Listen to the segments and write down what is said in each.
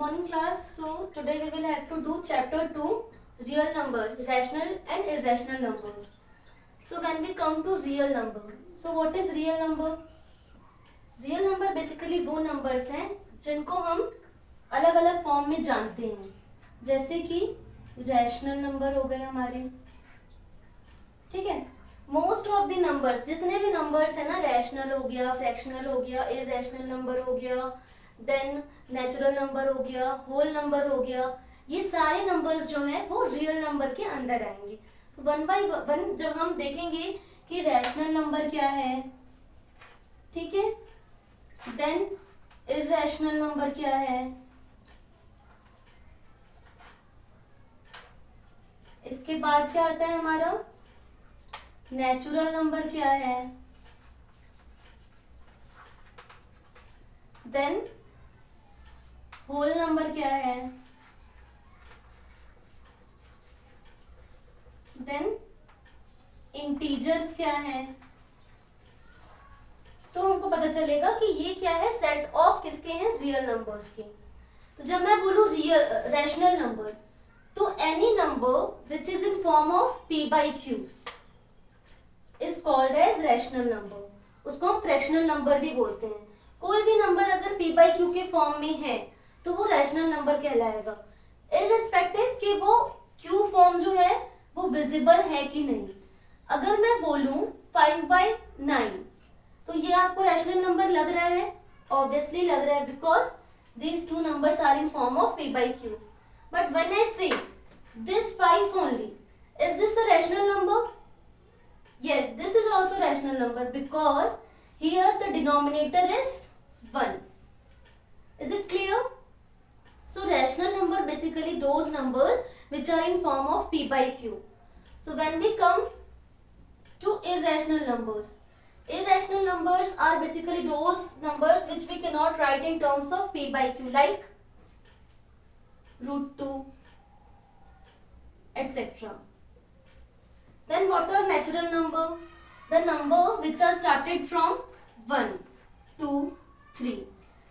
morning class. So today we will have to do chapter 2, real number, rational and irrational numbers. So when we come to real number, so what is real number? Real number basically वो numbers हैं जिनको हम अलग अलग form में जानते हैं, जैसे कि रैशनल नंबर हो गए हमारे, ठीक है। मोस्ट ऑफ द नंबर्स, जितने भी नंबर्स है ना, रैशनल हो गया, फ्रैक्शनल हो गया, इररेशनल नंबर हो गया, देन नेचुरल नंबर हो गया, होल नंबर हो गया, ये सारे नंबर्स जो हैं वो रियल नंबर के अंदर आएंगे। तो वन बाय वन जब हम देखेंगे कि रैशनल नंबर क्या है, ठीक है, देन इररेशनल नंबर क्या है, इसके बाद क्या आता है हमारा नेचुरल नंबर क्या है, देन होल नंबर क्या है, देन इंटीजर्स क्या है। तो हमको पता चलेगा कि ये क्या है, सेट ऑफ किसके हैं, रियल नंबर्स के। तो जब मैं बोलूं रियल रैशनल नंबर, तो any number which is in form of p by q is called as rational number. उसको हम फ्रैक्शनल नंबर भी बोलते हैं। कोई भी नंबर अगर p by q के फॉर्म में है तो वो रैशनल नंबर कहलाएगा, इररिस्पेक्टिव कि वो q फॉर्म जो है वो विजिबल है कि नहीं। अगर मैं बोलूं 5/9 तो ये आपको रैशनल नंबर लग रहा है, ऑब्वियसली लग रहा है, because these two numbers are in form of p by q. But when I say this 5 only, is this a rational number? Yes, this is also rational number because here the denominator is 1. Is it clear? So rational number basically those numbers which are in form of p by q. So when we come to irrational numbers, irrational numbers are basically those numbers which we cannot write in terms of p by q, like √2, etc. Then what are natural number? The number which are started from 1, 2, 3.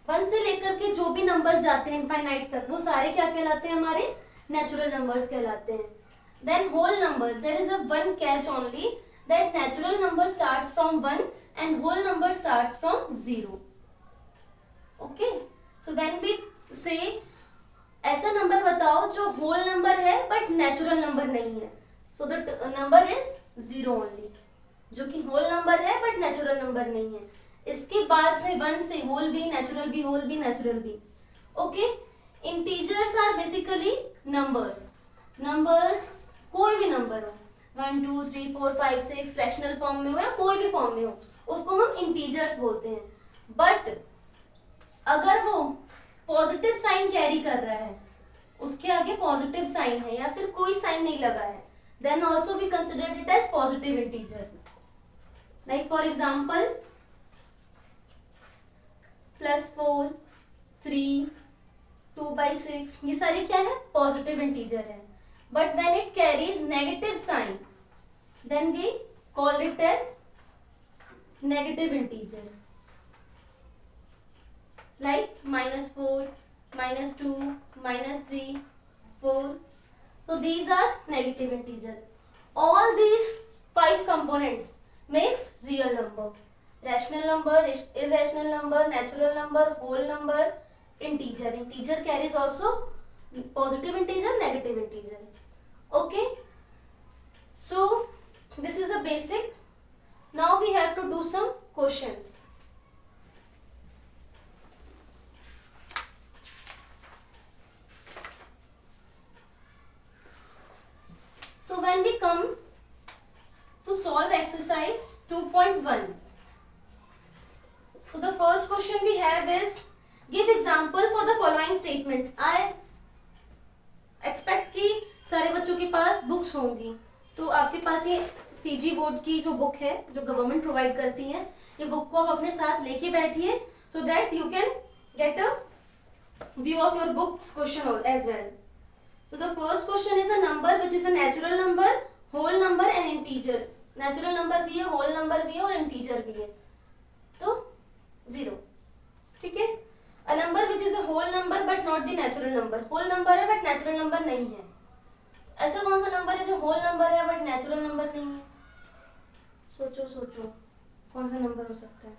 1 से लेकर के जो भी numbers जाते हैं infinite तक, वो सारे क्या कहलाते हैं, हमारे नेचुरल नंबर्स कहलाते हैं। Then whole number, there is a one catch only, that natural number starts from 1 and whole number starts from 0. Okay, so when we say ऐसा नंबर बताओ जो होल नंबर है बट नेचुरल नंबर नहीं है, so the number is 0 only, जो कि whole number है but natural number नहीं है। इसके बाद से 1 से होल भी, नेचुरल भी, होल भी, नेचुरल भी। Okay, integers are basically numbers, numbers कोई भी नंबर हो, 1 2 3 4 5 6 फ्रैक्शनल फॉर्म में हो या कोई भी फॉर्म में हो, उसको हम इंटीजर्स बोलते हैं। बट अगर वो पॉजिटिव साइन कैरी कर रहा है, उसके आगे पॉजिटिव साइन है या फिर कोई साइन नहीं लगा है, then also we consider it as positive integer. Like for example +4, 3, 2/6, ये सारे क्या है, पॉजिटिव इंटीजर है। But when it carries negative sign, then we call it as negative integer, like -4, -2, -3, 4. So these are negative integer. All these 5 components makes real number. Rational number, irrational number, natural number, whole number, integer. Integer carries also positive integer, negative integer. Okay. So this is a basic. Now we have to do some questions. So when we come to solve exercise 2.1, so the first question we have is give example for the following statements. I expect कि सारे बच्चों के पास books होंगी, तो आपके पास ये CG board की जो बुक है जो गवर्नमेंट प्रोवाइड करती है, ये बुक को आप अपने साथ लेके बैठिए, so that you can get a view of your book's question as well. So the first question is a number which is a natural number, whole number and integer. Natural number भी है, whole number भी है और integer भी है, तो 0, ठीक है। A number which is a whole number but not the natural natural number, whole number है बट नेचुरल नंबर नहीं है। ऐसा कौन सा नंबर है जो होल नंबर है बट नेचुरल नंबर नहीं है? सोचो सोचो, कौन सा नंबर हो सकता है?